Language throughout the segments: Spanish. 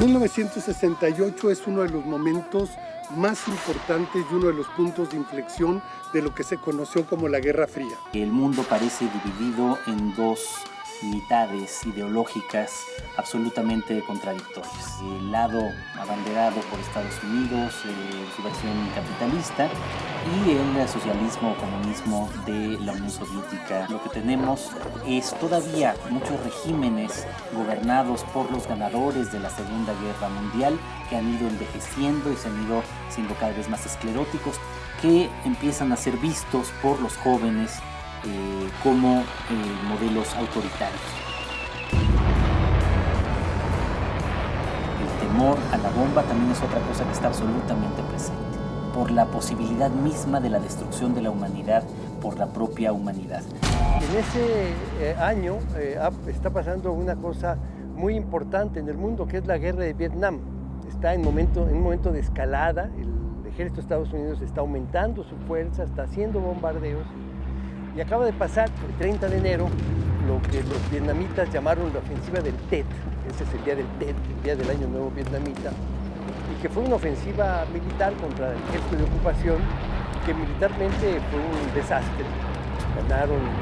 1968 es uno de los momentos más importantes y uno de los puntos de inflexión de lo que se conoció como la Guerra Fría. El mundo parece dividido en dos mitades ideológicas absolutamente contradictorias. El lado abanderado por Estados Unidos, su versión capitalista, y el socialismo o comunismo de la Unión Soviética. Lo que tenemos es todavía muchos regímenes gobernados por los ganadores de la Segunda Guerra Mundial que han ido envejeciendo y se han ido siendo cada vez más escleróticos, que empiezan a ser vistos por los jóvenes como modelos autoritarios. El temor a la bomba también es otra cosa que está absolutamente presente, por la posibilidad misma de la destrucción de la humanidad por la propia humanidad. En ese año está pasando una cosa muy importante en el mundo, que es la guerra de Vietnam. Está en un momento de escalada, el ejército de Estados Unidos está aumentando su fuerza, está haciendo bombardeos. Y acaba de pasar el 30 de enero lo que los vietnamitas llamaron la ofensiva del Tet. Ese es el día del Tet, el día del Año Nuevo Vietnamita. Y que fue una ofensiva militar contra el ejército de ocupación, que militarmente fue un desastre. Ganaron el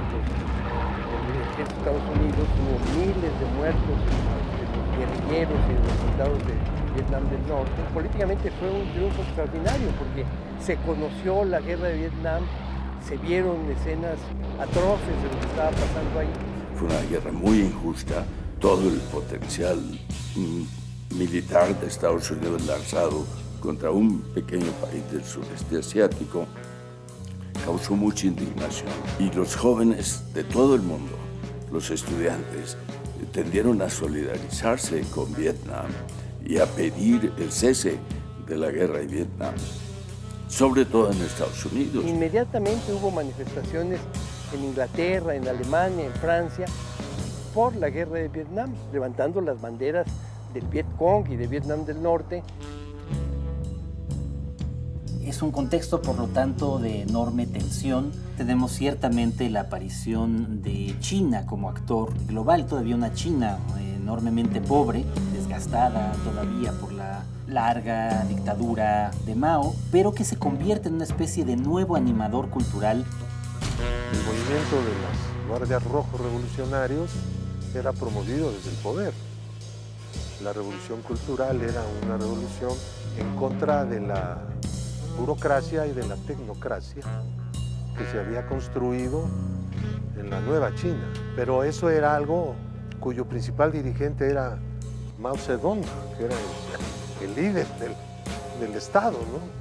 ejército de Estados Unidos, hubo miles de muertos de los guerrilleros y de los soldados de Vietnam del Norte. Políticamente fue un triunfo extraordinario porque se conoció la guerra de Vietnam, se vieron escenas atroces de lo que estaba pasando ahí. Fue una guerra muy injusta, todo el potencial militar de Estados Unidos lanzado contra un pequeño país del sureste asiático causó mucha indignación. Y los jóvenes de todo el mundo, los estudiantes, tendieron a solidarizarse con Vietnam y a pedir el cese de la guerra de Vietnam, sobre todo en Estados Unidos. Inmediatamente hubo manifestaciones en Inglaterra, en Alemania, en Francia, por la guerra de Vietnam, levantando las banderas del Vietcong y de Vietnam del Norte. Es un contexto, por lo tanto, de enorme tensión. Tenemos ciertamente la aparición de China como actor global, todavía una China enormemente pobre, desgastada todavía por la larga dictadura de Mao, pero que se convierte en una especie de nuevo animador cultural. El movimiento de los guardias rojos revolucionarios era promovido desde el poder. La revolución cultural era una revolución en contra de la burocracia y de la tecnocracia que se había construido en la nueva China. Pero eso era algo cuyo principal dirigente era Mao Zedong, que era el líder del Estado, ¿no?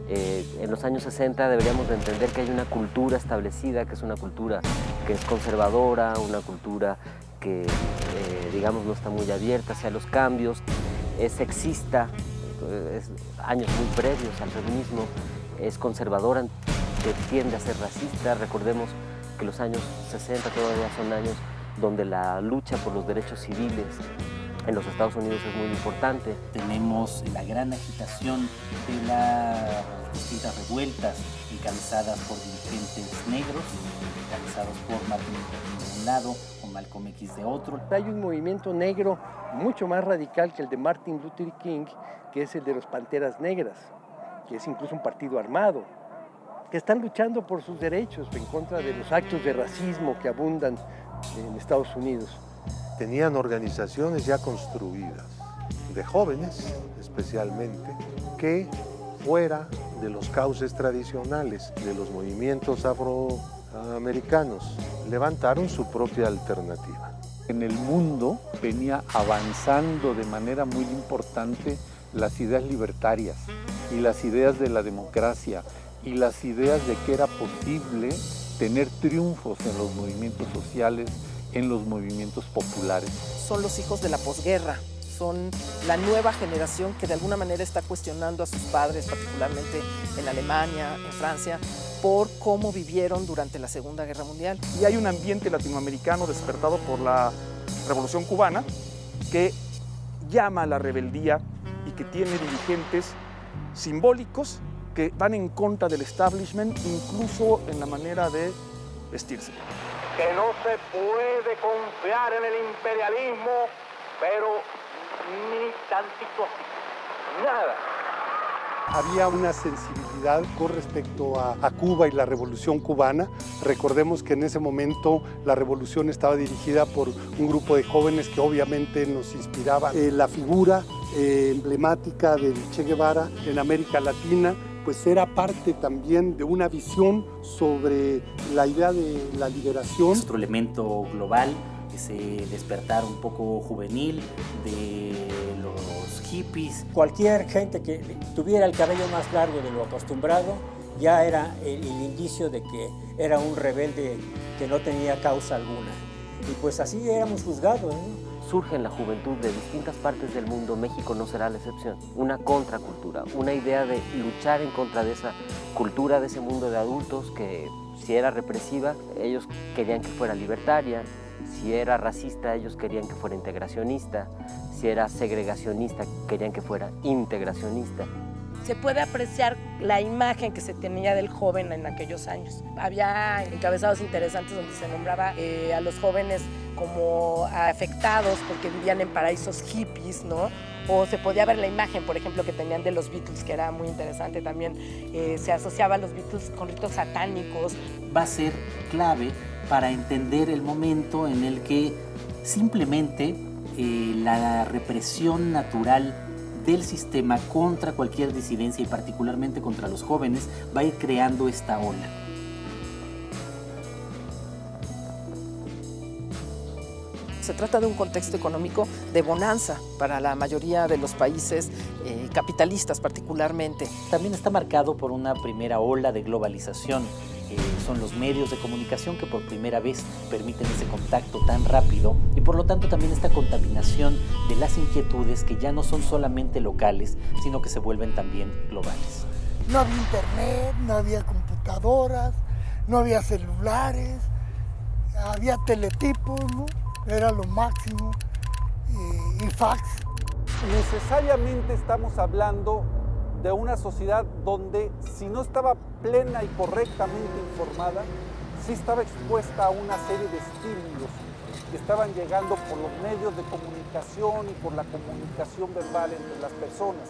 En los años 60 deberíamos de entender que hay una cultura establecida, que es una cultura que es conservadora, una cultura que, digamos, no está muy abierta hacia los cambios, es sexista, es años muy previos al feminismo, es conservadora, que tiende a ser racista. Recordemos que los años 60 todavía son años donde la lucha por los derechos civiles en los Estados Unidos es muy importante. Tenemos la gran agitación de las distintas revueltas encabezadas por dirigentes negros, encabezados por Martin Luther King de un lado o Malcolm X de otro. Hay un movimiento negro mucho más radical que el de Martin Luther King, que es el de los Panteras Negras, que es incluso un partido armado, que están luchando por sus derechos en contra de los actos de racismo que abundan en Estados Unidos. Tenían organizaciones ya construidas, de jóvenes especialmente, que fuera de los cauces tradicionales de los movimientos afroamericanos, levantaron su propia alternativa. En el mundo venía avanzando de manera muy importante las ideas libertarias y las ideas de la democracia y las ideas de que era posible tener triunfos en los movimientos sociales, en los movimientos populares. Son los hijos de la posguerra, son la nueva generación que de alguna manera está cuestionando a sus padres, particularmente en Alemania, en Francia, por cómo vivieron durante la Segunda Guerra Mundial. Y hay un ambiente latinoamericano despertado por la Revolución Cubana que llama a la rebeldía y que tiene dirigentes simbólicos que van en contra del establishment, incluso en la manera de vestirse. Que no se puede confiar en el imperialismo pero ni tantito así, nada. Había una sensibilidad con respecto a Cuba y la Revolución Cubana. Recordemos que en ese momento la revolución estaba dirigida por un grupo de jóvenes que obviamente nos inspiraba. La figura emblemática del Che Guevara en América Latina pues era parte también de una visión sobre la idea de la liberación. Nuestro elemento global, ese despertar un poco juvenil de los hippies. Cualquier gente que tuviera el cabello más largo de lo acostumbrado ya era el indicio de que era un rebelde que no tenía causa alguna. Y pues así éramos juzgados, ¿no? Surge en la juventud de distintas partes del mundo, México no será la excepción. Una contracultura, una idea de luchar en contra de esa cultura, de ese mundo de adultos que si era represiva, ellos querían que fuera libertaria, si era racista, ellos querían que fuera integracionista, si era segregacionista, querían que fuera integracionista. Se puede apreciar la imagen que se tenía del joven en aquellos años. Había encabezados interesantes donde se nombraba a los jóvenes como afectados porque vivían en paraísos hippies, ¿no? O se podía ver la imagen, por ejemplo, que tenían de los Beatles, que era muy interesante también. Se asociaba a los Beatles con ritos satánicos. Va a ser clave para entender el momento en el que simplemente la represión natural del sistema contra cualquier disidencia y particularmente contra los jóvenes va a ir creando esta ola. Se trata de un contexto económico de bonanza para la mayoría de los países capitalistas particularmente. También está marcado por una primera ola de globalización. Son los medios de comunicación que por primera vez permiten ese contacto tan rápido y por lo tanto también esta contaminación de las inquietudes que ya no son solamente locales, sino que se vuelven también globales. No había internet, no había computadoras, no había celulares, había teletipos, ¿no? Era lo máximo, y fax. Necesariamente estamos hablando de una sociedad donde si no estaba plena y correctamente informada, sí estaba expuesta a una serie de estímulos que estaban llegando por los medios de comunicación y por la comunicación verbal entre las personas.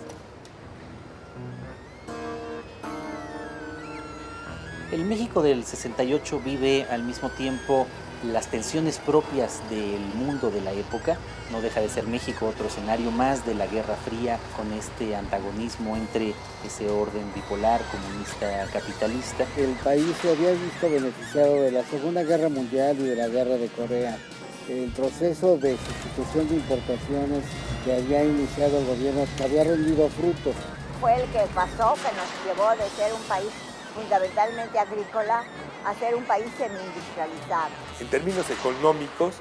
El México del 68 vive al mismo tiempo las tensiones propias del mundo de la época. No deja de ser México otro escenario más de la Guerra Fría, con este antagonismo entre ese orden bipolar, comunista, capitalista. El país se había visto beneficiado de la Segunda Guerra Mundial y de la Guerra de Corea. El proceso de sustitución de importaciones que había iniciado el gobierno había rendido frutos. Fue el que pasó, que nos llevó de ser un país fundamentalmente agrícola a ser un país semi-industrializado. En términos económicos,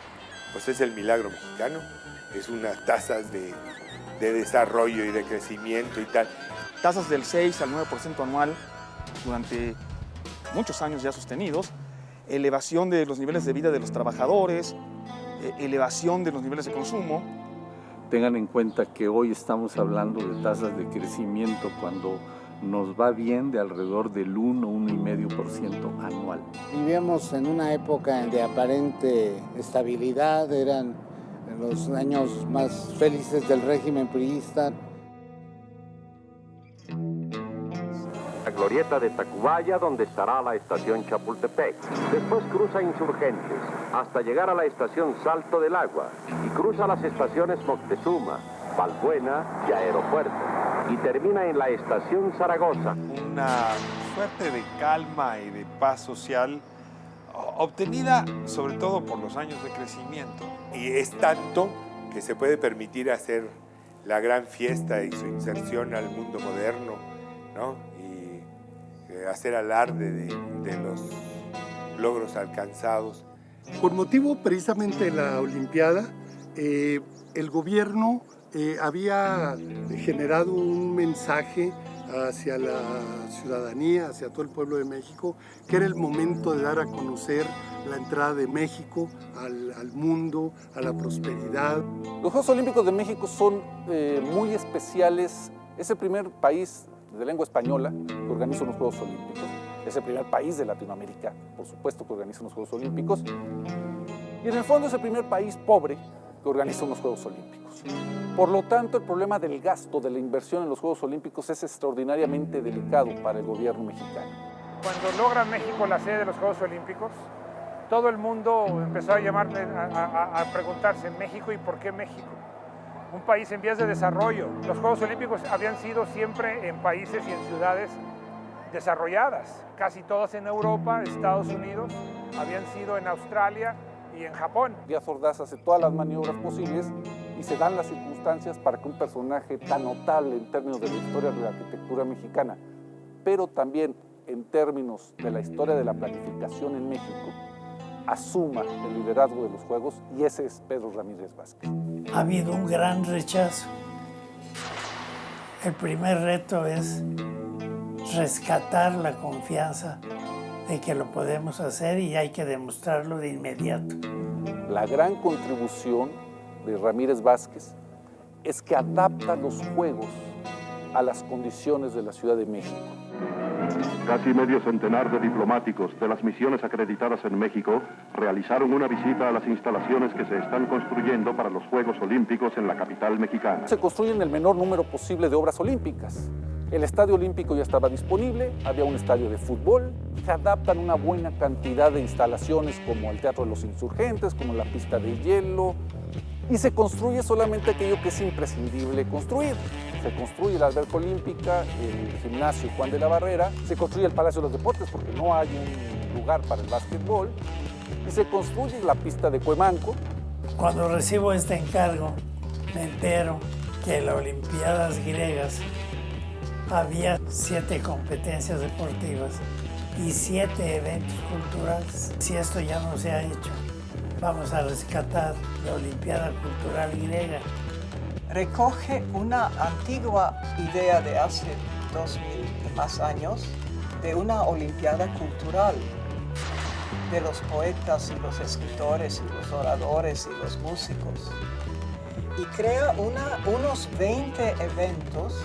pues es el milagro mexicano, es unas tasas de desarrollo y de crecimiento y tal. Tasas del 6 al 9% anual durante muchos años ya sostenidos, elevación de los niveles de vida de los trabajadores, elevación de los niveles de consumo. Tengan en cuenta que hoy estamos hablando de tasas de crecimiento cuando nos va bien de alrededor del 1,5% anual. Vivíamos en una época de aparente estabilidad, eran los años más felices del régimen priista. La glorieta de Tacubaya, donde estará la estación Chapultepec. Después cruza Insurgentes, hasta llegar a la estación Salto del Agua, y cruza las estaciones Moctezuma, Balbuena y Aeropuerto, y termina en la estación Zaragoza. Una suerte de calma y de paz social obtenida sobre todo por los años de crecimiento. Y es tanto que se puede permitir hacer la gran fiesta y su inserción al mundo moderno, ¿no? Y hacer alarde de los logros alcanzados. Por motivo precisamente de la Olimpiada, el gobierno había generado un mensaje hacia la ciudadanía, hacia todo el pueblo de México, que era el momento de dar a conocer la entrada de México al mundo, a la prosperidad. Los Juegos Olímpicos de México son muy especiales. Es el primer país de lengua española que organiza unos Juegos Olímpicos. Es el primer país de Latinoamérica, por supuesto, que organiza unos Juegos Olímpicos. Y en el fondo es el primer país pobre que organiza unos Juegos Olímpicos. Por lo tanto, el problema del gasto, de la inversión en los Juegos Olímpicos es extraordinariamente delicado para el gobierno mexicano. Cuando logra México la sede de los Juegos Olímpicos, todo el mundo empezó a preguntarse, ¿México y por qué México? Un país en vías de desarrollo. Los Juegos Olímpicos habían sido siempre en países y en ciudades desarrolladas, casi todas en Europa, Estados Unidos, habían sido en Australia y en Japón. Díaz Ordaz hace todas las maniobras posibles y se dan las circunstancias para que un personaje tan notable en términos de la historia de la arquitectura mexicana, pero también en términos de la historia de la planificación en México, asuma el liderazgo de los Juegos, y ese es Pedro Ramírez Vázquez. Ha habido un gran rechazo. El primer reto es rescatar la confianza de que lo podemos hacer y hay que demostrarlo de inmediato. La gran contribución de Ramírez Vázquez es que adapta los Juegos a las condiciones de la Ciudad de México. Casi medio centenar de diplomáticos de las misiones acreditadas en México realizaron una visita a las instalaciones que se están construyendo para los Juegos Olímpicos en la capital mexicana. Se construyen el menor número posible de obras olímpicas. El Estadio Olímpico ya estaba disponible, había un estadio de fútbol, se adaptan una buena cantidad de instalaciones como el Teatro de los Insurgentes, como la pista de hielo, y se construye solamente aquello que es imprescindible construir. Se construye la alberca olímpica, el gimnasio Juan de la Barrera, se construye el Palacio de los Deportes porque no hay un lugar para el básquetbol, y se construye la pista de Cuemanco. Cuando recibo este encargo, me entero que en las Olimpiadas griegas había 7 competencias deportivas y 7 eventos culturales. Si esto ya no se ha hecho, vamos a rescatar la Olimpiada Cultural Griega. Recoge una antigua idea de hace 2000 y más años de una Olimpiada Cultural, de los poetas y los escritores y los oradores y los músicos, y crea unos 20 eventos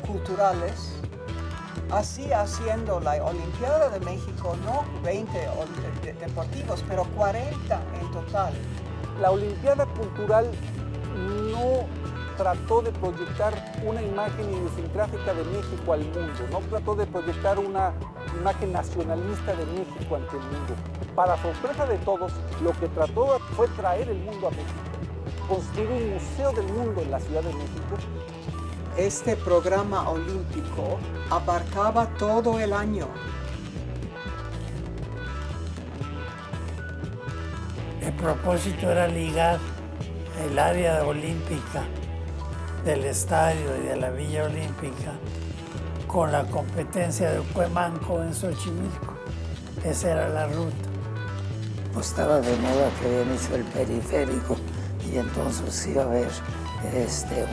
culturales, así haciendo la Olimpiada de México, no 20 deportivos, pero 40 en total. La Olimpiada Cultural no trató de proyectar una imagen idiosincrática de México al mundo, no trató de proyectar una imagen nacionalista de México ante el mundo. Para sorpresa de todos, lo que trató fue traer el mundo a México, construir un museo del mundo en la Ciudad de México. Este programa olímpico abarcaba todo el año. El propósito era ligar el área olímpica del estadio y de la Villa Olímpica con la competencia de Cuemanco en Xochimilco. Esa era la ruta. Pues estaba de moda que habían hecho el periférico y entonces iba a haber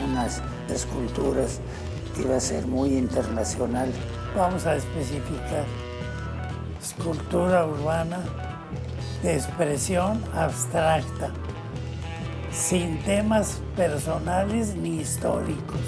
unas esculturas, iba a ser muy internacional. Vamos a especificar escultura urbana de expresión abstracta, sin temas personales ni históricos.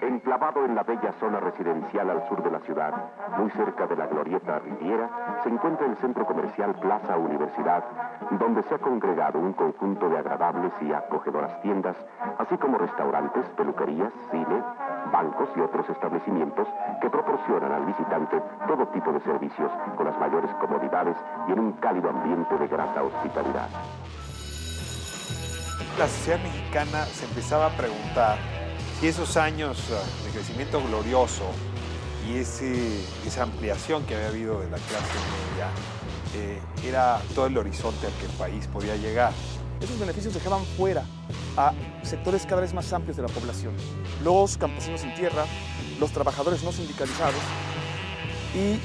Enclavado en la bella zona residencial al sur de la ciudad, muy cerca de la glorieta Riviera, se encuentra el centro comercial Plaza Universidad, donde se ha congregado un conjunto de agradables y acogedoras tiendas, así como restaurantes, peluquerías, cine, bancos y otros establecimientos que proporcionan al visitante todo tipo de servicios con las mayores comodidades y en un cálido ambiente de grata hospitalidad. La sociedad mexicana se empezaba a preguntar si esos años de crecimiento glorioso y esa ampliación que había habido de la clase media era todo el horizonte al que el país podía llegar. Esos beneficios dejaban fuera a sectores cada vez más amplios de la población. Los campesinos sin tierra, los trabajadores no sindicalizados y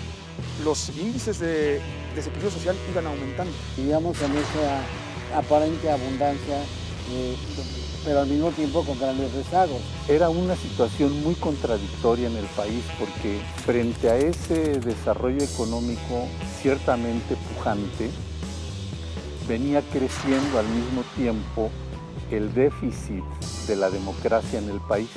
los índices de desequilibrio social iban aumentando. Vivíamos en esa aparente abundancia, pero al mismo tiempo con grandes rezagos. Era una situación muy contradictoria en el país porque frente a ese desarrollo económico ciertamente pujante, venía creciendo al mismo tiempo el déficit de la democracia en el país.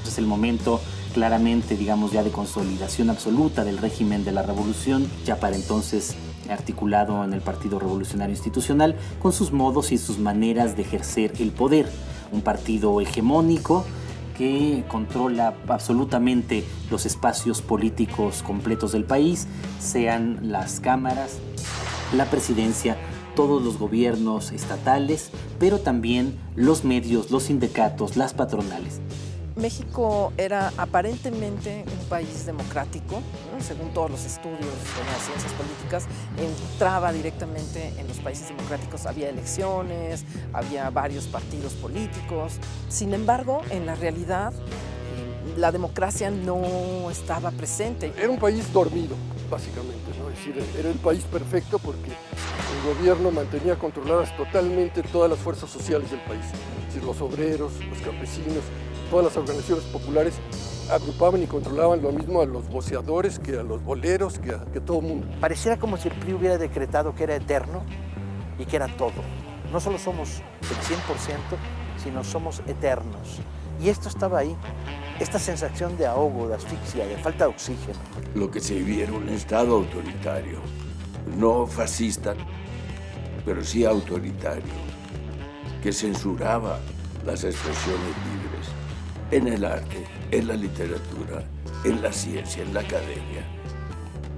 Es el momento claramente, digamos, ya de consolidación absoluta del régimen de la revolución, ya para entonces articulado en el Partido Revolucionario Institucional, con sus modos y sus maneras de ejercer el poder. Un partido hegemónico que controla absolutamente los espacios políticos completos del país, sean las cámaras, la presidencia, todos los gobiernos estatales, pero también los medios, los sindicatos, las patronales. México era aparentemente un país democrático, ¿no? Según todos los estudios de las ciencias políticas, entraba directamente en los países democráticos, había elecciones, había varios partidos políticos. Sin embargo, en la realidad, la democracia no estaba presente. Era un país dormido, básicamente, ¿no? Es decir, era el país perfecto porque el gobierno mantenía controladas totalmente todas las fuerzas sociales del país. Es decir, los obreros, los campesinos, todas las organizaciones populares agrupaban y controlaban lo mismo a los voceadores que a los boleros, que a todo el mundo. Pareciera como si el PRI hubiera decretado que era eterno y que era todo. No solo somos el 100%, sino somos eternos. Y esto estaba ahí, esta sensación de ahogo, de asfixia, de falta de oxígeno. Lo que se vivía era un Estado autoritario, no fascista, pero sí autoritario, que censuraba las expresiones libres en el arte, en la literatura, en la ciencia, en la academia.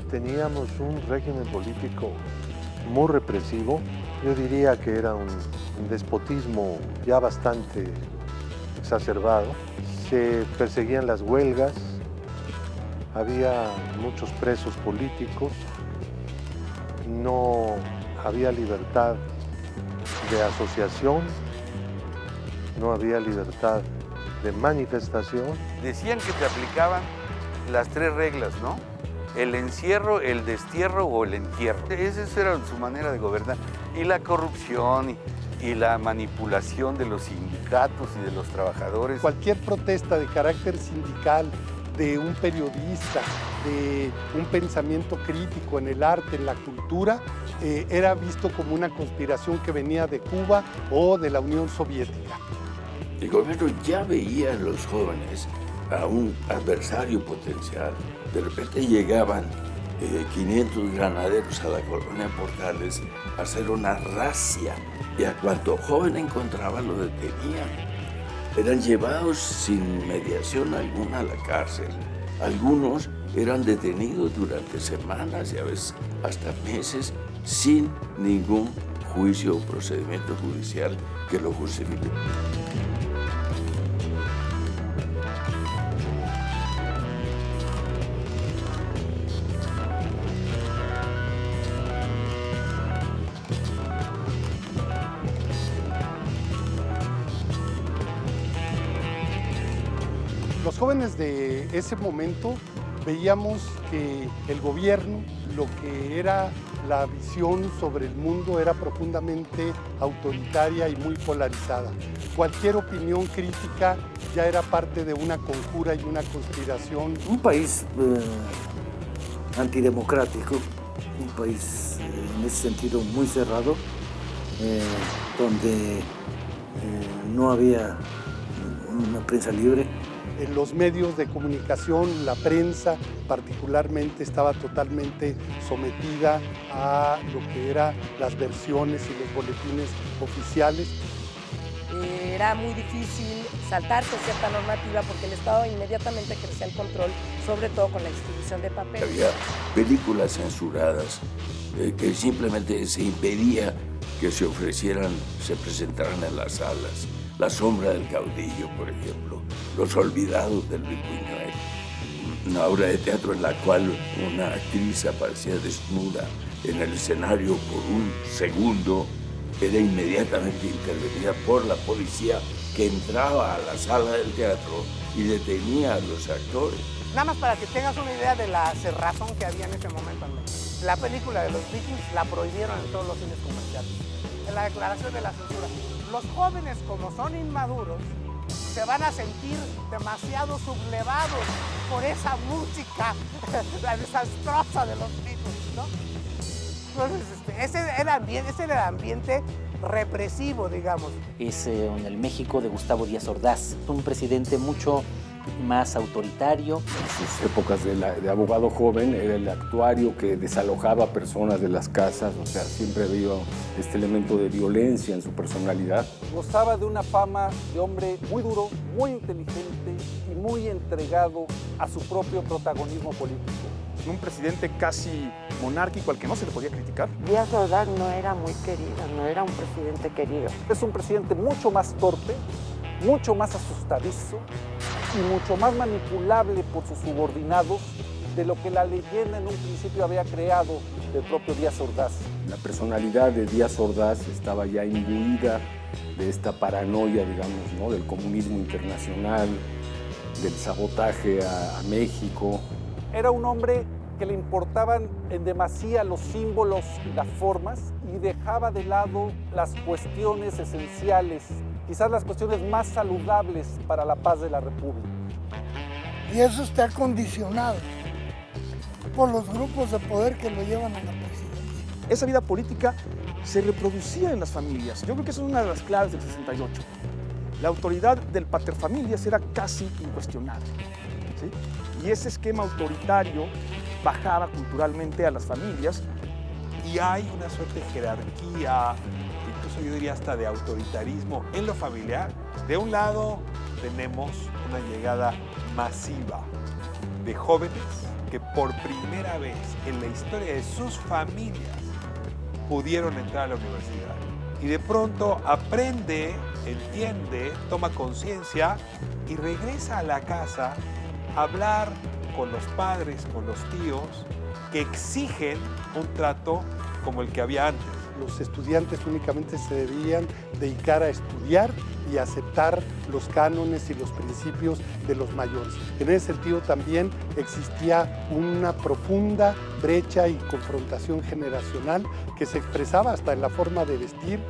Teníamos un régimen político muy represivo. Yo diría que era un despotismo ya bastante exacerbado. Se perseguían las huelgas, había muchos presos políticos, no había libertad de asociación, no había libertad de manifestación. Decían que te aplicaban las 3 reglas, ¿no? El encierro, el destierro o el entierro. Esa era su manera de gobernar. Y la corrupción y la manipulación de los sindicatos y de los trabajadores. Cualquier protesta de carácter sindical, de un periodista, de un pensamiento crítico en el arte, en la cultura, era visto como una conspiración que venía de Cuba o de la Unión Soviética. El gobierno ya veía a los jóvenes a un adversario potencial. De repente llegaban 500 granaderos a la colonia Portales a hacer una racia y a cuanto joven encontraba lo detenían. Eran llevados sin mediación alguna a la cárcel. Algunos eran detenidos durante semanas y a veces hasta meses sin ningún juicio o procedimiento judicial que lo justifique. Los jóvenes de ese momento veíamos que el gobierno, lo que era la visión sobre el mundo, era profundamente autoritaria y muy polarizada. Cualquier opinión crítica ya era parte de una conjura y una conspiración. Un país antidemocrático, un país en ese sentido muy cerrado, donde no había una prensa libre. En los medios de comunicación, la prensa particularmente estaba totalmente sometida a lo que eran las versiones y los boletines oficiales. Era muy difícil saltarse cierta normativa porque el Estado inmediatamente ejercía el control, sobre todo con la distribución de papel. Había películas censuradas que simplemente se impedía que se ofrecieran, se presentaran en las salas. La sombra del caudillo, por ejemplo, Los olvidados del Luis Buñuel, una obra de teatro en la cual una actriz aparecía desnuda en el escenario por un segundo, era inmediatamente intervenida por la policía que entraba a la sala del teatro y detenía a los actores. Nada más para que tengas una idea de la cerrazón que había en ese momento en México. La película de los Vikings la prohibieron en todos los cines comerciales. En la declaración de la censura. Los jóvenes, como son inmaduros, se van a sentir demasiado sublevados por esa música, la desastrosa de los Beatles, ¿no? Entonces, ese era el ambiente represivo, digamos. Es en el México de Gustavo Díaz Ordaz, un presidente mucho más autoritario. En sus épocas de abogado joven era el actuario que desalojaba personas de las casas, o sea, siempre había este elemento de violencia en su personalidad. Gozaba de una fama de hombre muy duro, muy inteligente y muy entregado a su propio protagonismo político. Un presidente casi monárquico al que no se le podía criticar. Díaz Ordaz no era muy querido, no era un presidente querido. Es un presidente mucho más torpe, mucho más asustadizo y mucho más manipulable por sus subordinados de lo que la leyenda en un principio había creado del propio Díaz Ordaz. La personalidad de Díaz Ordaz estaba ya imbuida de esta paranoia, digamos, ¿no? Del comunismo internacional, del sabotaje a México. Era un hombre que le importaban en demasía los símbolos y las formas y dejaba de lado las cuestiones esenciales, quizás las cuestiones más saludables para la paz de la República. Y eso está condicionado por los grupos de poder que lo llevan a la presidencia. Esa vida política se reproducía en las familias. Yo creo que esa es una de las claves del 68. La autoridad del paterfamilias era casi incuestionable, ¿sí? Y ese esquema autoritario bajaba culturalmente a las familias. Y hay una suerte de jerarquía, incluso yo diría hasta de autoritarismo en lo familiar. De un lado tenemos una llegada masiva de jóvenes que por primera vez en la historia de sus familias pudieron entrar a la universidad. Y de pronto aprende, entiende, toma conciencia y regresa a la casa a hablar con los padres, con los tíos, que exigen un trato como el que había antes. Los estudiantes únicamente se debían dedicar a estudiar y aceptar los cánones y los principios de los mayores. En ese sentido también existía una profunda brecha y confrontación generacional que se expresaba hasta en la forma de vestir.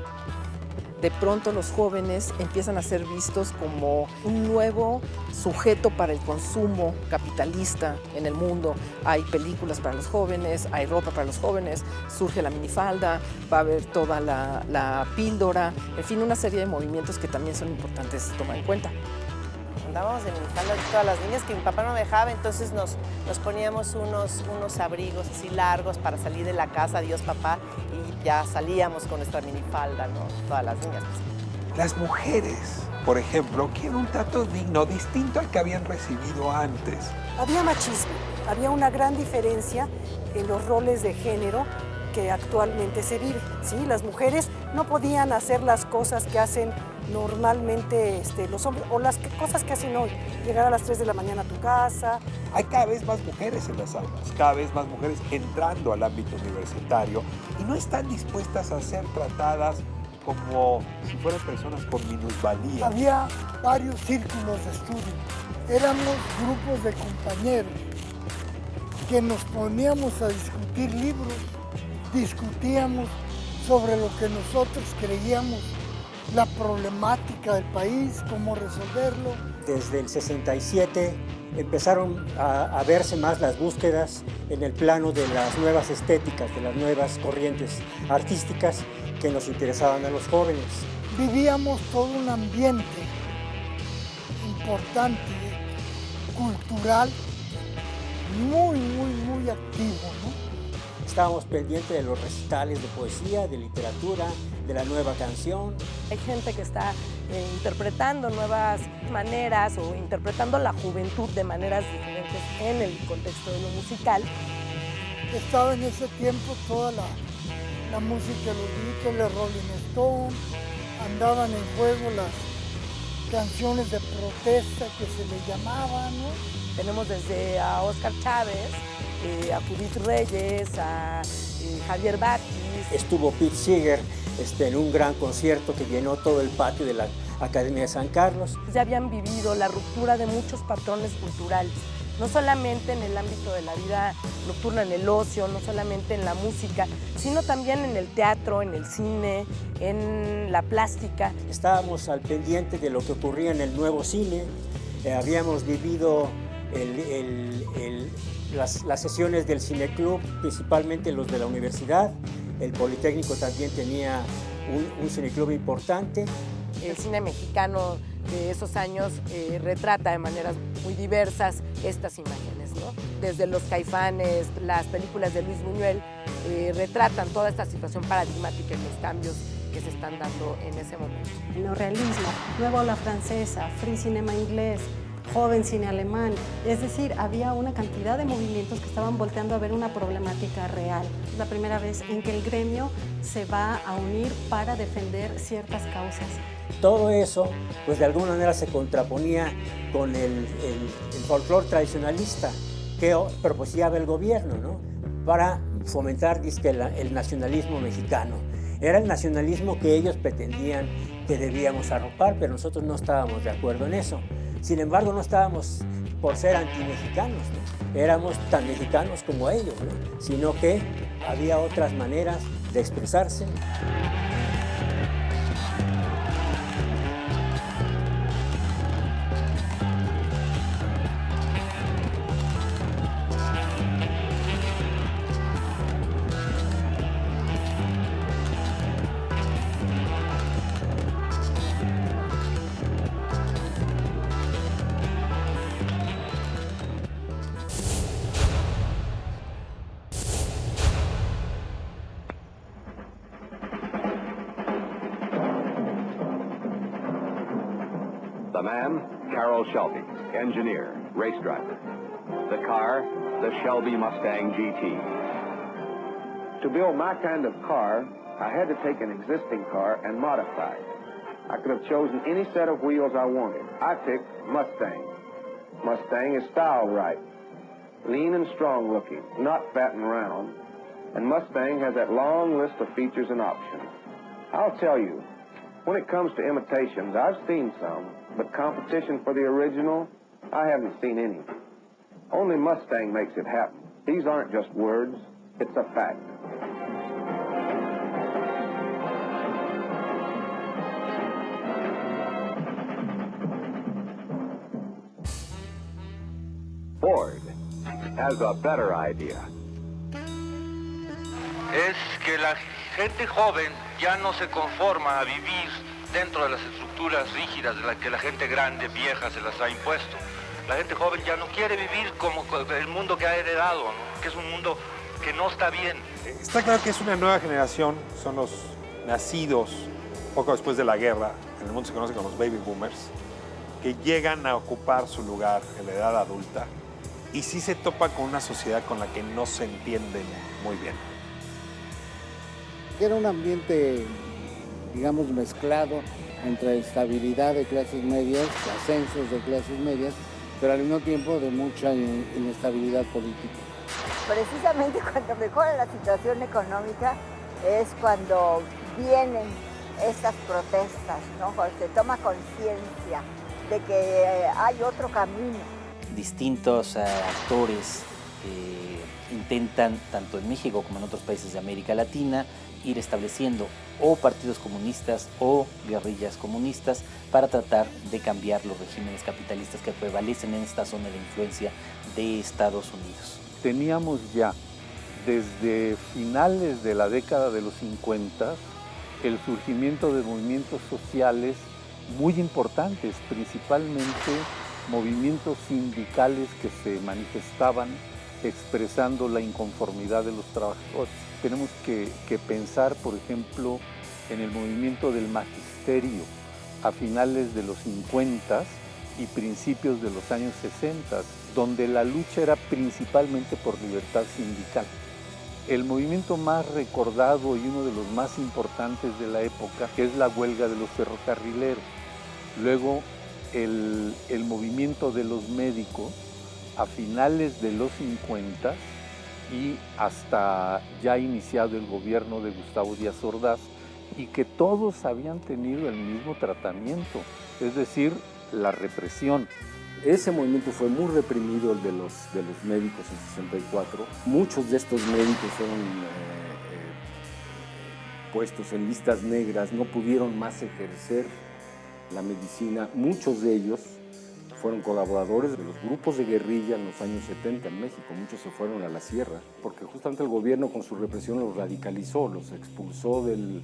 De pronto los jóvenes empiezan a ser vistos como un nuevo sujeto para el consumo capitalista en el mundo. Hay películas para los jóvenes, hay ropa para los jóvenes, surge la minifalda, va a haber toda la píldora, en fin, una serie de movimientos que también son importantes tomar en cuenta. Andábamos de minifalda todas las niñas, que mi papá no me dejaba, entonces nos poníamos unos abrigos así largos para salir de la casa, adiós papá, y ya salíamos con nuestra minifalda, ¿no? Todas las niñas. Las mujeres, por ejemplo, quieren un trato digno, distinto al que habían recibido antes. Había machismo, había una gran diferencia en los roles de género que actualmente se vive, ¿sí? Las mujeres no podían hacer las cosas que hacen normalmente los hombres, o las cosas que hacen hoy, llegar a las 3 de la mañana a tu casa. Hay cada vez más mujeres en las aulas, cada vez más mujeres entrando al ámbito universitario y no están dispuestas a ser tratadas como si fueran personas con minusvalía. Había varios círculos de estudio, éramos grupos de compañeros que nos poníamos a discutir libros, discutíamos sobre lo que nosotros creíamos, la problemática del país, cómo resolverlo. Desde el 67 empezaron a verse más las búsquedas en el plano de las nuevas estéticas, de las nuevas corrientes artísticas que nos interesaban a los jóvenes. Vivíamos todo un ambiente importante, cultural, muy activo, ¿no? Estábamos pendientes de los recitales de poesía, de literatura, de la nueva canción. Hay gente que está interpretando nuevas maneras o interpretando la juventud de maneras diferentes en el contexto de lo musical. Estaba en ese tiempo toda la música de los Beatles, de Rolling Stone, andaban en juego las canciones de protesta que se le llamaban, ¿no? Tenemos desde a Óscar Chávez, a Judith Reyes, a Javier Batis. Estuvo Pete Seeger en un gran concierto que llenó todo el patio de la Academia de San Carlos. Ya habían vivido la ruptura de muchos patrones culturales, no solamente en el ámbito de la vida nocturna, en el ocio, no solamente en la música, sino también en el teatro, en el cine, en la plástica. Estábamos al pendiente de lo que ocurría en el nuevo cine, habíamos vivido las sesiones del cineclub, principalmente los de la universidad. El Politécnico también tenía un cineclub importante. El cine mexicano de esos años retrata de maneras muy diversas estas imágenes, ¿no? Desde Los Caifanes, las películas de Luis Buñuel, retratan toda esta situación paradigmática y los cambios que se están dando en ese momento. Neorrealismo, nueva ola francesa, free cinema inglés, joven cine alemán. Es decir, había una cantidad de movimientos que estaban volteando a ver una problemática real. Es la primera vez en que el gremio se va a unir para defender ciertas causas. Todo eso, pues de alguna manera se contraponía con el folclore tradicionalista que propiciaba el gobierno, ¿no? Para fomentar el nacionalismo mexicano. Era el nacionalismo que ellos pretendían que debíamos arropar, pero nosotros no estábamos de acuerdo en eso. Sin embargo, no estábamos por ser antimexicanos, ¿no? Éramos tan mexicanos como ellos, ¿no? Sino que había otras maneras de expresarse. The man, Carroll Shelby, engineer, race driver. The car, the Shelby Mustang GT. To build my kind of car, I had to take an existing car and modify it. I could have chosen any set of wheels I wanted. I picked Mustang. Mustang is style right, lean and strong looking, not fat and round. And Mustang has that long list of features and options. I'll tell you, when it comes to imitations, I've seen some, but competition for the original, I haven't seen any. Only Mustang makes it happen. These aren't just words, it's a fact. Ford has a better idea. Es que la gente joven ya no se conforma a vivir dentro de las estructuras rígidas de las que la gente grande, vieja, se las ha impuesto. La gente joven ya no quiere vivir como el mundo que ha heredado, ¿no? Que es un mundo que no está bien. Está claro que es una nueva generación, son los nacidos poco después de la guerra, en el mundo se conoce como los baby boomers, que llegan a ocupar su lugar en la edad adulta y sí se topa con una sociedad con la que no se entienden muy bien. Era un ambiente, digamos, mezclado entre estabilidad de clases medias, ascensos de clases medias, pero al mismo tiempo de mucha inestabilidad política. Precisamente cuando mejora la situación económica es cuando vienen estas protestas, ¿no? Cuando se toma conciencia de que hay otro camino. Distintos actores intentan, tanto en México como en otros países de América Latina, ir estableciendo o partidos comunistas o guerrillas comunistas para tratar de cambiar los regímenes capitalistas que prevalecen en esta zona de influencia de Estados Unidos. Teníamos ya desde finales de la década de los 50 el surgimiento de movimientos sociales muy importantes, principalmente movimientos sindicales que se manifestaban expresando la inconformidad de los trabajadores. Tenemos que pensar, por ejemplo, en el movimiento del magisterio a finales de los 50 y principios de los años 60, donde la lucha era principalmente por libertad sindical. El movimiento más recordado y uno de los más importantes de la época es la huelga de los ferrocarrileros. Luego, el movimiento de los médicos a finales de los 50 y hasta ya iniciado el gobierno de Gustavo Díaz Ordaz, y que todos habían tenido el mismo tratamiento, es decir, la represión. Ese movimiento fue muy reprimido, el de los médicos en 64. Muchos de estos médicos fueron puestos en listas negras, no pudieron más ejercer la medicina. Muchos de ellos fueron colaboradores de los grupos de guerrilla en los años 70 en México. Muchos se fueron a la sierra, porque justamente el gobierno con su represión los radicalizó, los expulsó del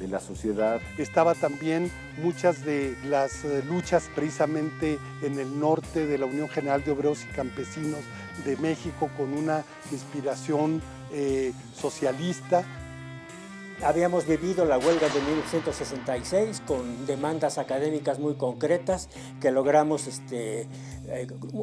de la sociedad. Estaba también muchas de las luchas precisamente en el norte de la Unión General de Obreros y Campesinos de México con una inspiración socialista. Habíamos vivido la huelga de 1966 con demandas académicas muy concretas que logramos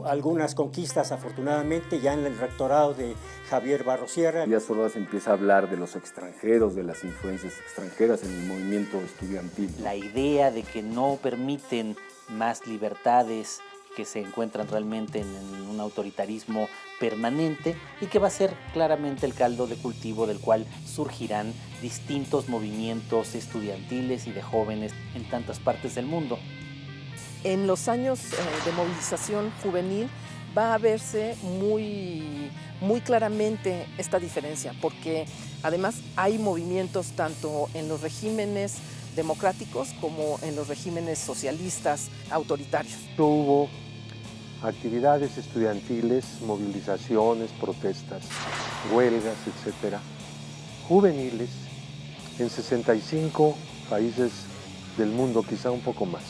algunas conquistas afortunadamente ya en el rectorado de Javier Barros Sierra. Díaz Ordaz empieza a hablar de los extranjeros, de las influencias extranjeras en el movimiento estudiantil. La idea de que no permiten más libertades, que se encuentran realmente en un autoritarismo permanente y que va a ser claramente el caldo de cultivo del cual surgirán distintos movimientos estudiantiles y de jóvenes en tantas partes del mundo. En los años de movilización juvenil va a verse muy claramente esta diferencia, porque además hay movimientos tanto en los regímenes democráticos como en los regímenes socialistas autoritarios. Hubo actividades estudiantiles, movilizaciones, protestas, huelgas, etcétera, juveniles en 65 países del mundo, quizá un poco más.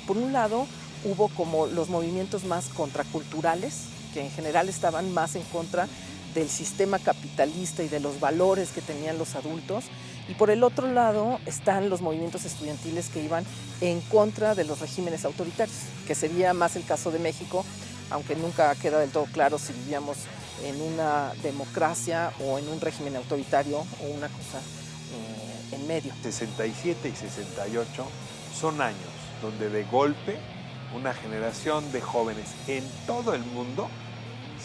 Por un lado, hubo como los movimientos más contraculturales, que en general estaban más en contra del sistema capitalista y de los valores que tenían los adultos. Y por el otro lado están los movimientos estudiantiles que iban en contra de los regímenes autoritarios, que sería más el caso de México, aunque nunca queda del todo claro si vivíamos en una democracia o en un régimen autoritario o una cosa en medio. 67 y 68 son años donde de golpe una generación de jóvenes en todo el mundo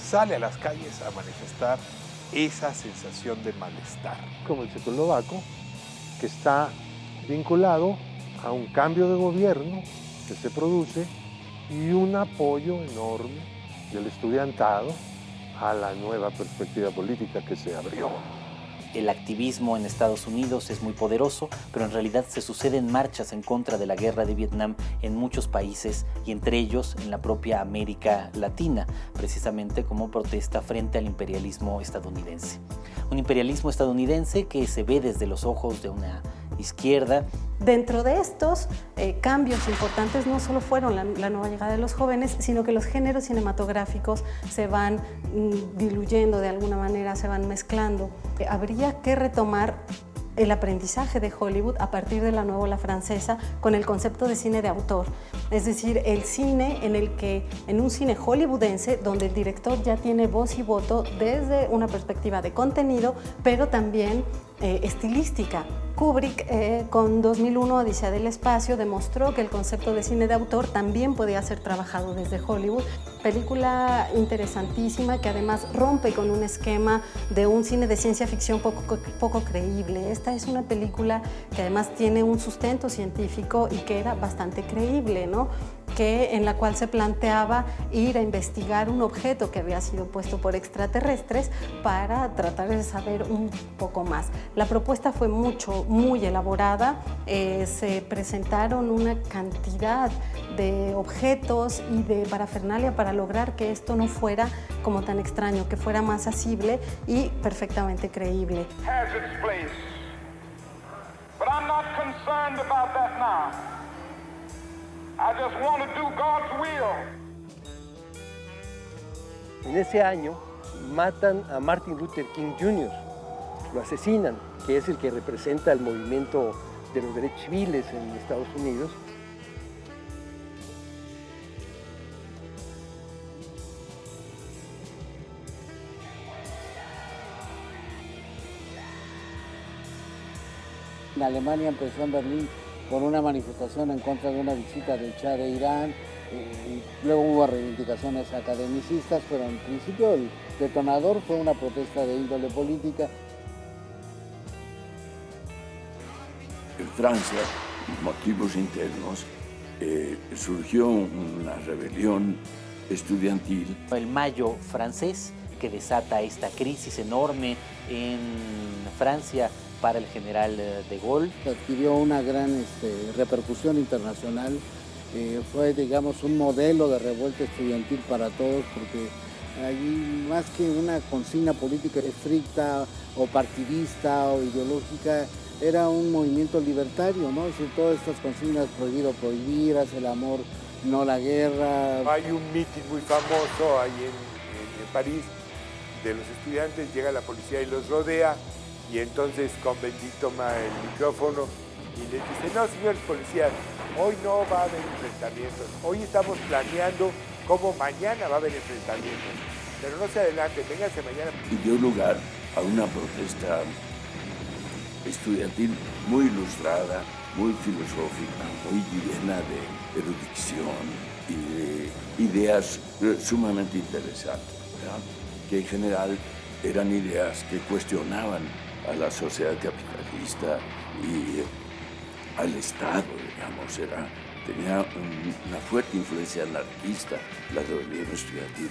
sale a las calles a manifestar esa sensación de malestar. Como el checoslovaco, que está vinculado a un cambio de gobierno que se produce y un apoyo enorme del estudiantado a la nueva perspectiva política que se abrió. El activismo en Estados Unidos es muy poderoso, pero en realidad se suceden marchas en contra de la guerra de Vietnam en muchos países y entre ellos en la propia América Latina, precisamente como protesta frente al imperialismo estadounidense. Un imperialismo estadounidense que se ve desde los ojos de una izquierda. Dentro de estos cambios importantes no solo fueron la nueva llegada de los jóvenes, sino que los géneros cinematográficos se van diluyendo de alguna manera, se van mezclando. Habría que retomar el aprendizaje de Hollywood a partir de la nueva ola francesa con el concepto de cine de autor, es decir, el cine en un cine hollywoodense donde el director ya tiene voz y voto desde una perspectiva de contenido, pero también estilística. Kubrick con 2001 Odisea del Espacio demostró que el concepto de cine de autor también podía ser trabajado desde Hollywood. Película interesantísima que además rompe con un esquema de un cine de ciencia ficción poco creíble. Esta es una película que además tiene un sustento científico y que era bastante creíble, ¿no? En la cual se planteaba ir a investigar un objeto que había sido puesto por extraterrestres para tratar de saber un poco más. La propuesta fue muy elaborada, se presentaron una cantidad de objetos y de parafernalia para lograr que esto no fuera como tan extraño, que fuera más asible y perfectamente creíble. Has its place. But I'm not concerned about that now. I just want to do God's will. En ese año matan a Martin Luther King Jr., lo asesinan, que es el que representa el movimiento de los derechos civiles en Estados Unidos. En Alemania empezó en Berlín con una manifestación en contra de una visita del Shah de Irán, y luego hubo reivindicaciones academicistas, pero en principio el detonador fue una protesta de índole política. En Francia, motivos internos, surgió una rebelión estudiantil. El Mayo francés que desata esta crisis enorme en Francia para el general de Gaulle. Adquirió una gran repercusión internacional, fue, digamos, un modelo de revuelta estudiantil para todos, porque allí, más que una consigna política estricta o partidista o ideológica, era un movimiento libertario, ¿no? Es decir, todas estas consignas, prohibido prohibir, haz el amor, no la guerra. Hay un mitin muy famoso ahí en París de los estudiantes, llega la policía y los rodea, y entonces Cohn-Bendit toma el micrófono y les dice: no, señores policías, hoy no va a haber enfrentamientos, hoy estamos planeando cómo mañana va a haber enfrentamientos, pero no se adelante, vénganse mañana. Y dio lugar a una protesta estudiantil muy ilustrada, muy filosófica, muy llena de erudición y de ideas sumamente interesantes, ¿verdad? Que en general eran ideas que cuestionaban a la sociedad capitalista y al Estado, digamos. Tenía una fuerte influencia anarquista la rebelión estudiantil.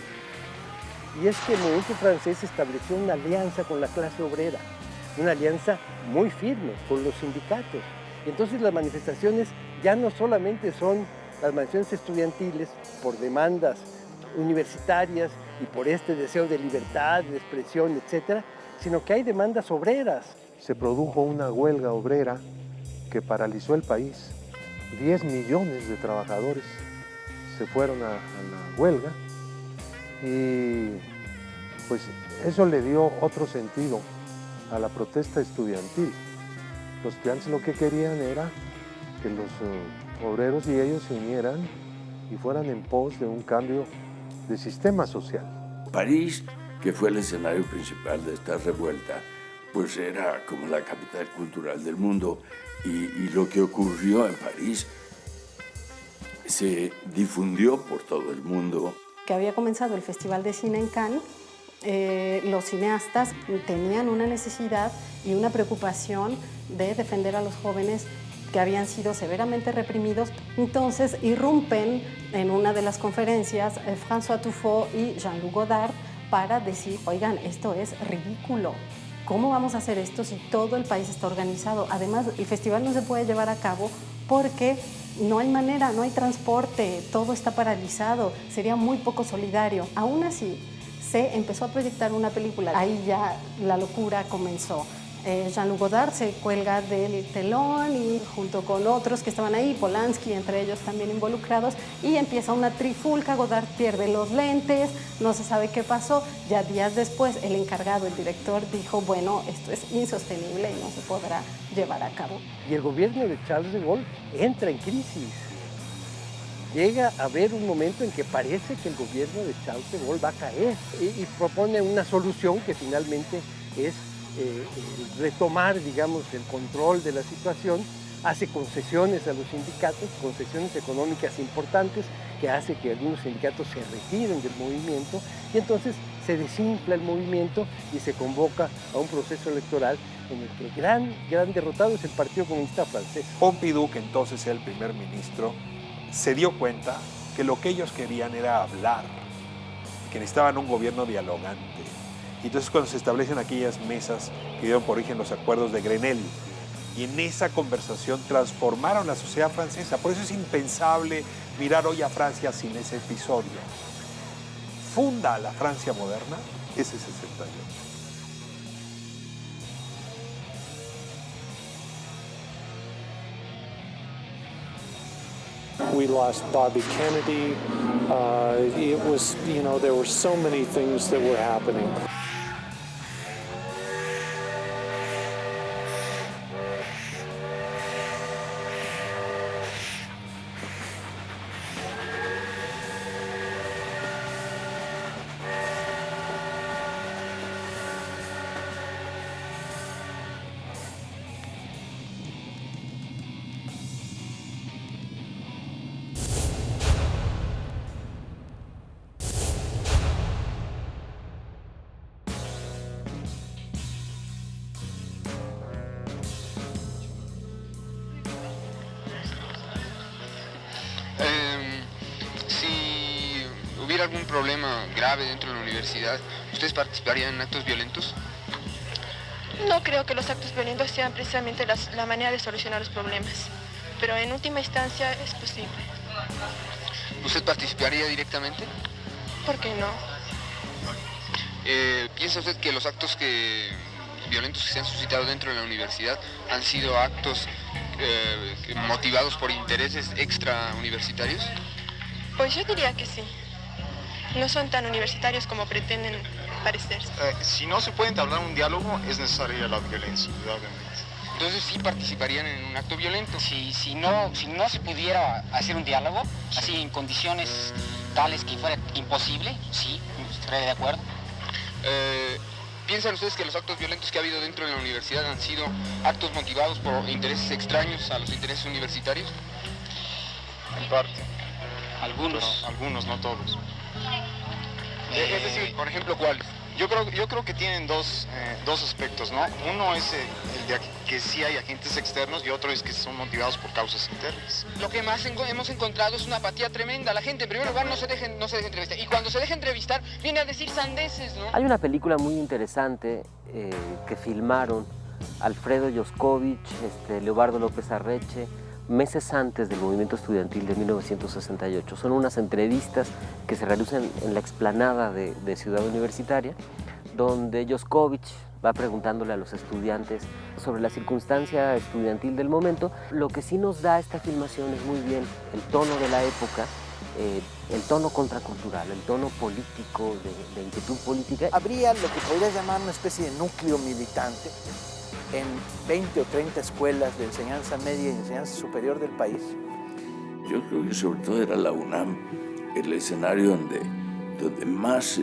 Y es que el movimiento francés estableció una alianza con la clase obrera, una alianza muy firme con los sindicatos. Y entonces las manifestaciones ya no solamente son las manifestaciones estudiantiles por demandas universitarias y por este deseo de libertad, de expresión, etcétera, sino que hay demandas obreras. Se produjo una huelga obrera que paralizó el país. 10 millones de trabajadores se fueron a la huelga y pues eso le dio otro sentido a la protesta estudiantil. Los estudiantes lo que querían era que los obreros y ellos se unieran y fueran en pos de un cambio de sistema social. París, que fue el escenario principal de esta revuelta, pues era como la capital cultural del mundo, y lo que ocurrió en París se difundió por todo el mundo. Que había comenzado el Festival de Cine en Cannes, los cineastas tenían una necesidad y una preocupación de defender a los jóvenes que habían sido severamente reprimidos. Entonces irrumpen en una de las conferencias François Truffaut y Jean-Luc Godard para decir: oigan, esto es ridículo. ¿Cómo vamos a hacer esto si todo el país está organizado? Además, el festival no se puede llevar a cabo porque no hay manera, no hay transporte, todo está paralizado, sería muy poco solidario. Aún así, se empezó a proyectar una película. Ahí ya la locura comenzó. Jean-Luc Godard se cuelga del telón y junto con otros que estaban ahí, Polanski entre ellos también involucrados, y empieza una trifulca. Godard pierde los lentes, no se sabe qué pasó. Ya días después el encargado, el director, dijo: bueno, esto es insostenible y no se podrá llevar a cabo. Y el gobierno de Charles de Gaulle entra en crisis. Llega a haber un momento en que parece que el gobierno de Charles de Gaulle va a caer y propone una solución que finalmente es retomar, digamos, el control de la situación. Hace concesiones a los sindicatos, concesiones económicas importantes, que hace que algunos sindicatos se retiren del movimiento, y entonces se desinfla el movimiento y se convoca a un proceso electoral en el que el gran derrotado es el Partido Comunista Francés. Pompidou, que entonces era el primer ministro, se dio cuenta que lo que ellos querían era hablar, que necesitaban un gobierno dialogante. Y entonces cuando se establecen aquellas mesas que dieron por origen los acuerdos de Grenelle, y en esa conversación transformaron la sociedad francesa. Por eso es impensable mirar hoy a Francia sin ese episodio. Funda la Francia moderna ese 68. We lost Bobby Kennedy. It was, there were so many things that were happening. Si hubiera algún problema grave dentro de la universidad, ¿ustedes participarían en actos violentos? No creo que los actos violentos sean precisamente la manera de solucionar los problemas, pero en última instancia es posible. ¿Usted participaría directamente? ¿Por qué no? ¿Piensa usted que los actos que violentos que se han suscitado dentro de la universidad han sido actos motivados por intereses extrauniversitarios? Pues yo diría que sí. No son tan universitarios como pretenden parecerse. Si no se puede entablar un diálogo, es necesaria la violencia, indudablemente. Entonces sí participarían en un acto violento. Si no se pudiera hacer un diálogo, así en condiciones tales que fuera imposible, sí, estaría de acuerdo. ¿Piensan ustedes que los actos violentos que ha habido dentro de la universidad han sido actos motivados por intereses extraños a los intereses universitarios? En parte. Algunos. Pero algunos, no todos. Es decir, por ejemplo, ¿cuáles? Yo creo que tienen dos aspectos, ¿no? Uno es el de que sí hay agentes externos y otro es que son motivados por causas internas. Lo que más hemos encontrado es una apatía tremenda. La gente, en primer lugar, no se deja entrevistar. Y cuando se deja entrevistar, viene a decir sandeces, ¿no? Hay una película muy interesante que filmaron Alfredo Yoscovich, Leobardo López Arreche, meses antes del movimiento estudiantil de 1968. Son unas entrevistas que se realizan en la explanada de Ciudad Universitaria, donde Yoscovich va preguntándole a los estudiantes sobre la circunstancia estudiantil del momento. Lo que sí nos da esta filmación es muy bien el tono de la época, el tono contracultural, el tono político, de inquietud política. Habría lo que podrías llamar una especie de núcleo militante en 20 o 30 escuelas de enseñanza media y enseñanza superior del país. Yo creo que sobre todo era la UNAM el escenario donde más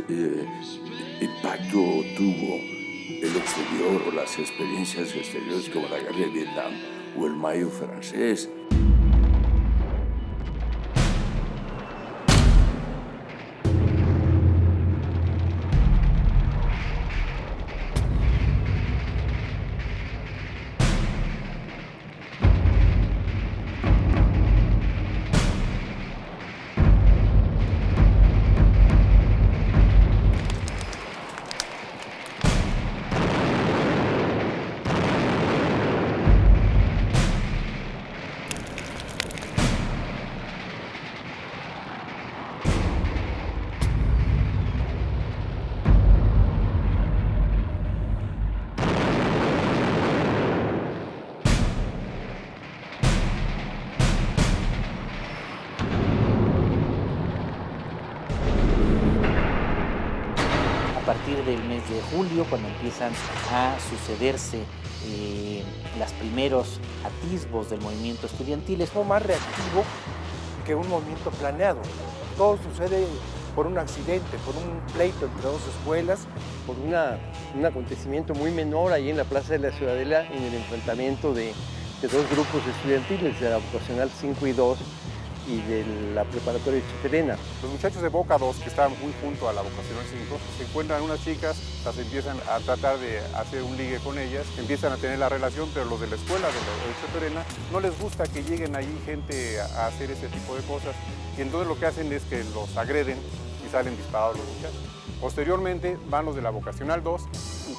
impacto tuvo el exterior o las experiencias exteriores como la guerra de Vietnam o el Mayo francés. A partir del mes de julio, cuando empiezan a sucederse los primeros atisbos del movimiento estudiantil. Es más reactivo que un movimiento planeado. Todo sucede por un accidente, por un pleito entre dos escuelas. Por un acontecimiento muy menor ahí en la Plaza de la Ciudadela, en el enfrentamiento de dos grupos estudiantiles, de la vocacional 5 y 2 y de la preparatoria Chiterena. Los muchachos de Boca 2, que estaban muy junto a la vocacional 5, se encuentran unas chicas, las empiezan a tratar de hacer un ligue con ellas, empiezan a tener la relación, pero los de la escuela de Chiterena no les gusta que lleguen allí gente a hacer ese tipo de cosas, y entonces lo que hacen es que los agreden y salen disparados los muchachos. Posteriormente van los de la vocacional 2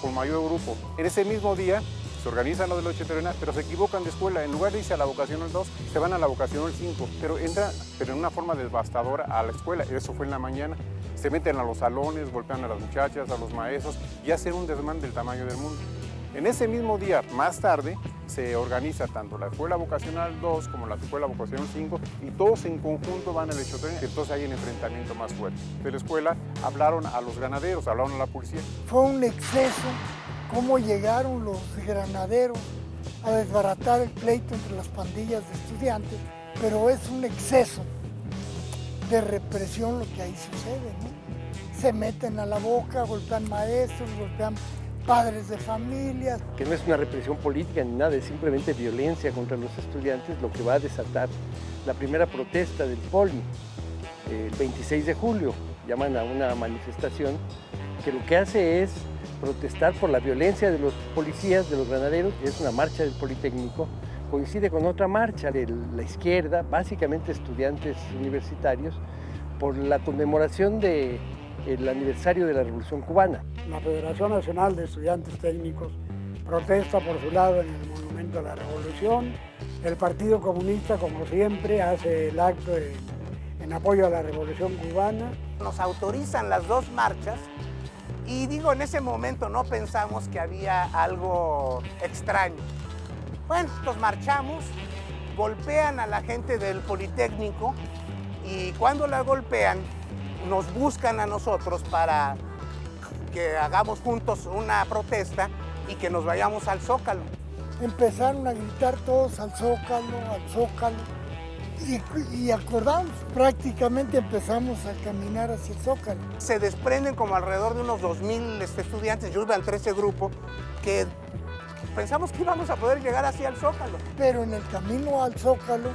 con mayor grupo. En ese mismo día se organizan los de los Chiterena, pero se equivocan de escuela. En lugar de irse a la vocacional 2, se van a la vocacional 5, pero entran en una forma devastadora a la escuela. Eso fue en la mañana. Se meten a los salones, golpean a las muchachas, a los maestros y hacen un desmán del tamaño del mundo. En ese mismo día, más tarde, se organiza tanto la escuela vocacional 2 como la escuela vocacional 5 y todos en conjunto van al Chiterena. Entonces hay un enfrentamiento más fuerte. De la escuela hablaron a los granaderos, hablaron a la policía. Fue un exceso cómo llegaron los granaderos a desbaratar el pleito entre las pandillas de estudiantes, pero es un exceso de represión lo que ahí sucede, ¿no? Se meten a la boca, golpean maestros, golpean padres de familias. Que no es una represión política ni nada, es simplemente violencia contra los estudiantes lo que va a desatar la primera protesta del Poli, el 26 de julio. Llaman a una manifestación que lo que hace es protestar por la violencia de los policías, de los granaderos. Es una marcha del Politécnico, coincide con otra marcha de la izquierda, básicamente estudiantes universitarios, por la conmemoración del aniversario de la Revolución Cubana. La Federación Nacional de Estudiantes Técnicos protesta por su lado en el Monumento a la Revolución. El Partido Comunista, como siempre, hace el acto en apoyo a la Revolución Cubana. Nos autorizan las dos marchas Y digo, en ese momento no pensamos que había algo extraño. Bueno, nos marchamos, golpean a la gente del Politécnico y cuando la golpean nos buscan a nosotros para que hagamos juntos una protesta y que nos vayamos al Zócalo. Empezaron a gritar todos al Zócalo, y acordamos, prácticamente empezamos a caminar hacia el Zócalo. Se desprenden como alrededor de unos 2,000 estudiantes, yo iba entre ese grupo, que pensamos que íbamos a poder llegar hacia el Zócalo. Pero en el camino al Zócalo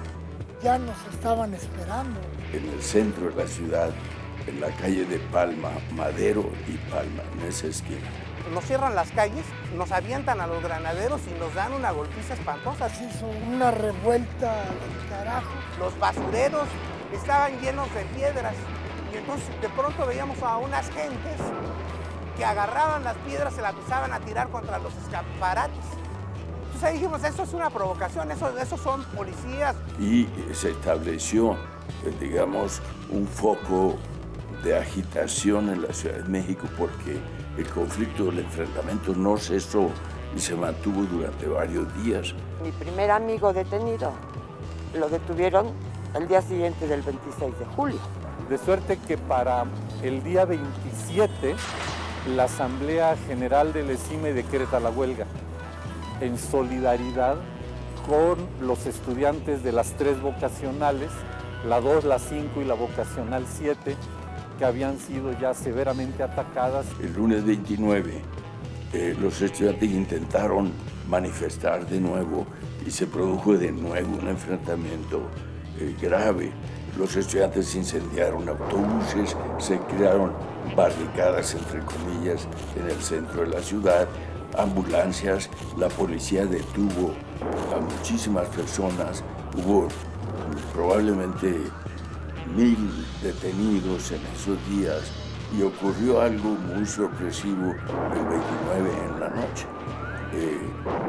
ya nos estaban esperando. En el centro de la ciudad, en la calle de Palma, Madero y Palma, en esa esquina. Nos cierran las calles, nos avientan a los granaderos y nos dan una golpiza espantosa. Se hizo una revuelta del carajo. Los basureros estaban llenos de piedras y entonces de pronto veíamos a unas gentes que agarraban las piedras, se las empezaban a tirar contra los escaparates. Entonces ahí dijimos, eso es una provocación, esos son policías. Y se estableció, digamos, un foco de agitación en la Ciudad de México porque el conflicto, el enfrentamiento no cesó y se mantuvo durante varios días. Mi primer amigo detenido lo detuvieron el día siguiente del 26 de julio. De suerte que para el día 27 la Asamblea General del ESIME decreta la huelga en solidaridad con los estudiantes de las 3 vocacionales, la 2, la 5 y la vocacional 7, que habían sido ya severamente atacadas. El lunes 29, los estudiantes intentaron manifestar de nuevo y se produjo de nuevo un enfrentamiento grave. Los estudiantes incendiaron autobuses, se crearon barricadas, entre comillas, en el centro de la ciudad, ambulancias, la policía detuvo a muchísimas personas, hubo probablemente 1,000 detenidos en esos días y ocurrió algo muy sorpresivo el 29 en la noche.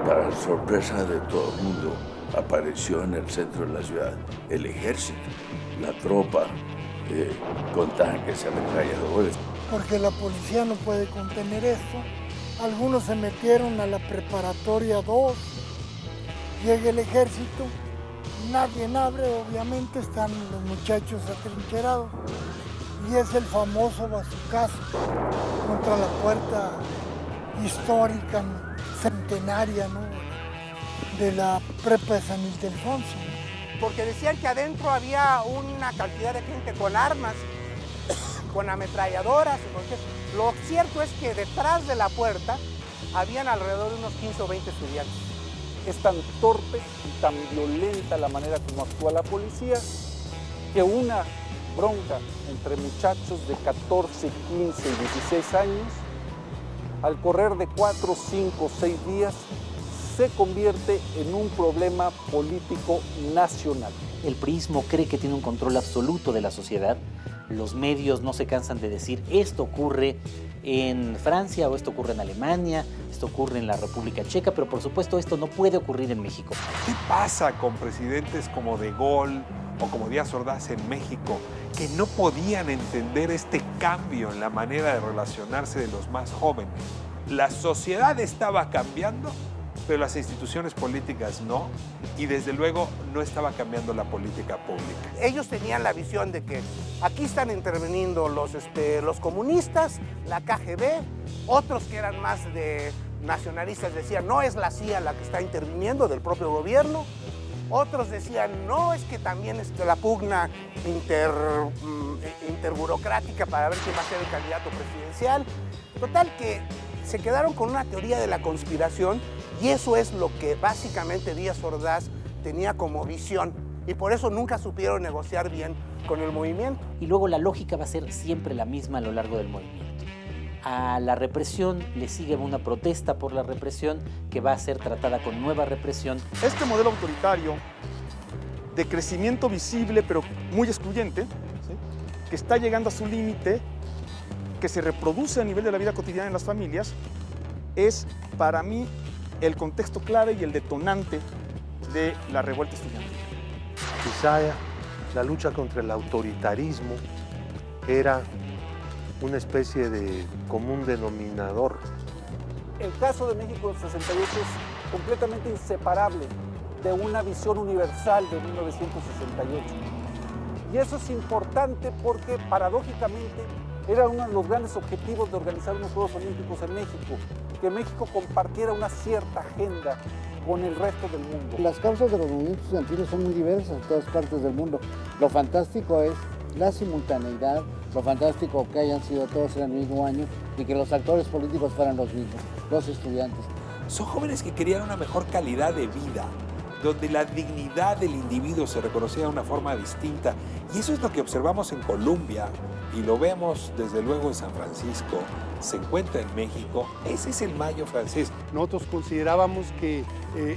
Para sorpresa de todo el mundo, apareció en el centro de la ciudad el ejército, la tropa, con tanques, ametralladores. Porque la policía no puede contener esto. Algunos se metieron a la preparatoria 2, llega el ejército, nadie abre, obviamente están los muchachos atrincherados y es el famoso bazucazo contra la puerta histórica, centenaria, ¿no?, de la prepa de San Ildefonso. Porque decían que adentro había una cantidad de gente con armas, con ametralladoras. Lo cierto es que detrás de la puerta habían alrededor de unos 15 o 20 estudiantes. Es tan torpe y tan violenta la manera como actúa la policía que una bronca entre muchachos de 14, 15 y 16 años, al correr de 4, 5, 6 días, se convierte en un problema político nacional. El priismo cree que tiene un control absoluto de la sociedad. Los medios no se cansan de decir esto ocurre en Francia o esto ocurre en Alemania, esto ocurre en la República Checa, pero por supuesto esto no puede ocurrir en México. ¿Qué pasa con presidentes como De Gaulle o como Díaz Ordaz en México que no podían entender este cambio en la manera de relacionarse de los más jóvenes? La sociedad estaba cambiando, pero las instituciones políticas no, y desde luego no estaba cambiando la política pública. Ellos tenían la visión de que aquí están interviniendo los comunistas, la KGB, otros que eran más de nacionalistas decían no es la CIA la que está interviniendo, del propio gobierno, otros decían no, es que también es la pugna interburocrática para ver quién va a ser el candidato presidencial. Total que se quedaron con una teoría de la conspiración y eso es lo que básicamente Díaz Ordaz tenía como visión y por eso nunca supieron negociar bien con el movimiento. Y luego la lógica va a ser siempre la misma a lo largo del movimiento. A la represión le sigue una protesta por la represión que va a ser tratada con nueva represión. Este modelo autoritario de crecimiento visible pero muy excluyente, ¿sí?, que está llegando a su límite, que se reproduce a nivel de la vida cotidiana en las familias, es para mí el contexto clave y el detonante de la revuelta estudiantil. Quizá la lucha contra el autoritarismo era una especie de común denominador. El caso de México del 68 es completamente inseparable de una visión universal de 1968. Y eso es importante porque, paradójicamente, era uno de los grandes objetivos de organizar unos Juegos Olímpicos en México, que México compartiera una cierta agenda con el resto del mundo. Las causas de los movimientos estudiantiles son muy diversas en todas partes del mundo. Lo fantástico es la simultaneidad, lo fantástico que hayan sido todos en el mismo año y que los actores políticos fueran los mismos, los estudiantes. Son jóvenes que querían una mejor calidad de vida, donde la dignidad del individuo se reconocía de una forma distinta. Y eso es lo que observamos en Colombia y lo vemos desde luego en San Francisco, se encuentra en México. Ese es el Mayo francés. Nosotros considerábamos que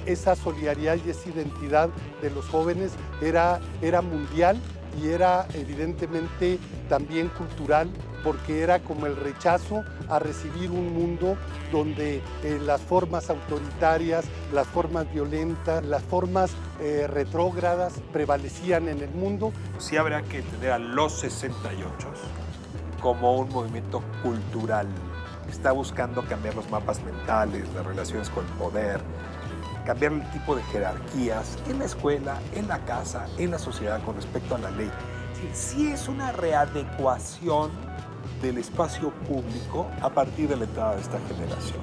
esa solidaridad y esa identidad de los jóvenes era mundial y era evidentemente también cultural, porque era como el rechazo a recibir un mundo donde las formas autoritarias, las formas violentas, las formas retrógradas prevalecían en el mundo. Sí habrá que entender a los 68 como un movimiento cultural. Está buscando cambiar los mapas mentales, las relaciones con el poder, cambiar el tipo de jerarquías en la escuela, en la casa, en la sociedad con respecto a la ley. Sí es una readecuación del espacio público a partir de la entrada de esta generación.